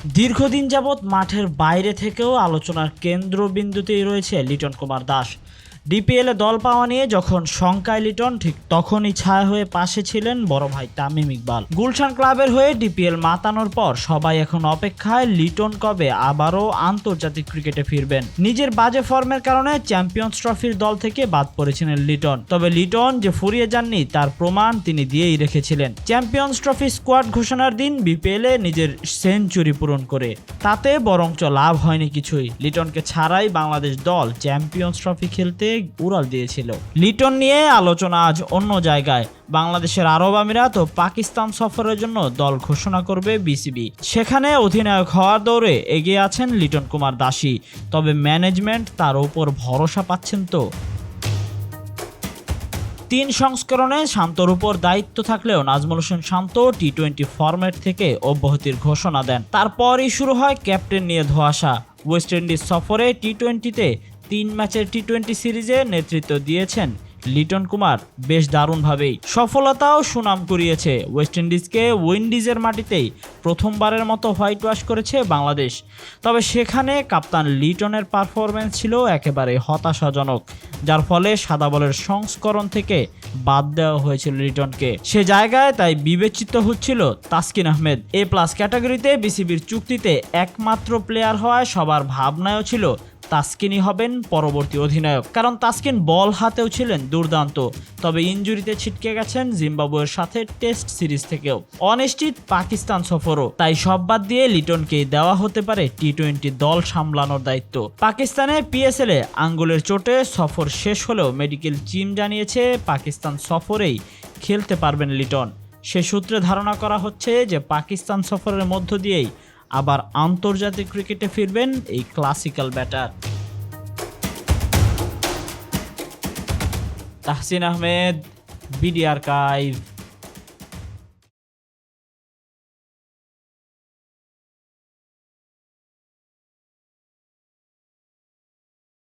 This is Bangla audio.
দীর্ঘদিন যাবৎ মাঠের বাইরে থেকেও আলোচনার কেন্দ্রবিন্দুতেই রয়েছে লিটন কুমার দাস। ডিপিএলে দল পাওয়া নিয়ে যখন শঙ্কায় লিটন, ঠিক তখনই ছায়া হয়ে পাশে ছিলেন বড় ভাই তামিম ইকবাল। গুলশান ক্লাবের হয়ে ডিপিএল মাতানোর পর সবাই এখন অপেক্ষায় লিটন কবে আবারও আন্তর্জাতিক ক্রিকেটে ফিরবেন। নিজের বাজে ফর্মের কারণে চ্যাম্পিয়ন্স ট্রফির দল থেকে বাদ পড়েছিলেন লিটন, তবে লিটন যে ফুরিয়ে যাননি তার প্রমাণ তিনি দিয়েই রেখেছিলেন। চ্যাম্পিয়ন্স ট্রফি স্কোয়াড ঘোষণার দিন বিপিএলে নিজের সেঞ্চুরি পূরণ করে, তাতে বরঞ্চ লাভ হয়নি কিছুই। লিটনকে ছাড়াই বাংলাদেশ দল চ্যাম্পিয়ন্স ট্রফি খেলতে উড়াল দিয়েছিল। লিটন নিয়ে আলোচনা আজ অন্য জায়গায়। বাংলাদেশের আরব আমিরাত ও পাকিস্তান সফরের জন্য দল ঘোষণা করবে বিসিবি। সেখানে অধিনায়ক হওয়ার দৌড়ে এগিয়ে আছেন লিটন কুমার দাসই, তবে ম্যানেজমেন্ট তার উপর ভরসা পাচ্ছেন তো। 3 সংস্করণে শান্তর উপর দায়িত্ব থাকলেও নাজমুল হোসেন শান্ত টি-20 ফরম্যাট থেকে অব্যাহতির ঘোষণা দেন। তারপরই শুরু হয় ক্যাপ্টেন নিয়ে ধোঁয়াশা। ওয়েস্ট ইন্ডিজ সফরে টি-20তে 3 ম্যাচের টি-20 সিরিজে নেতৃত্ব দিয়েছেন লিটন কুমার বেশ দারুণভাবেই। সফলতাও সুনাম কুড়িয়েছে। ওয়েস্ট ইন্ডিজকে উইন্ডিজের মাটিতেই প্রথমবারের মতো হোয়াইট ওয়াশ করেছে বাংলাদেশ, তবে সেখানে কাপ্তান লিটনের পারফরম্যান্স ছিল একেবারে হতাশাজনক, যার ফলে সাদা বলের সংস্করণ থেকে বাদ দেওয়া হয়েছিল লিটনকে। সে জায়গায় তাই বিবেচিত হচ্ছিল তাসকিন আহমেদ। এ+ ক্যাটাগরিতে বিসিবির চুক্তিতে একমাত্র প্লেয়ার হওয়ায় সবার ভাবনায়ও ছিল তাসকিনই হবেন পরবর্তী অধিনায়ক, কারণ তাসকিন বল হাতেও ছিলেন দুর্দান্ত। তবে ইনজুরিতে ছিটকে গেছেন জিম্বাবুয়ের সাথে টেস্ট সিরিজ থেকেও, অনিশ্চিত পাকিস্তান সফরও। তাই সব বাদ দিয়ে লিটনকেই দেওয়া হতে পারে টি-20 দল সামলানোর দায়িত্ব। পাকিস্তানে পিএসএলে আঙ্গুলের চোটে সফর শেষ হলেও মেডিকেল টিম জানিয়েছে পাকিস্তান সফরেই খেলতে পারবেন লিটন। সে সূত্রে ধারণা করা হচ্ছে যে পাকিস্তান সফরের মধ্য দিয়েই আবার আন্তর্জাতিক ক্রিকেটে ফিরবেন এই classical batter. Tahsin Ahmed, BD archive.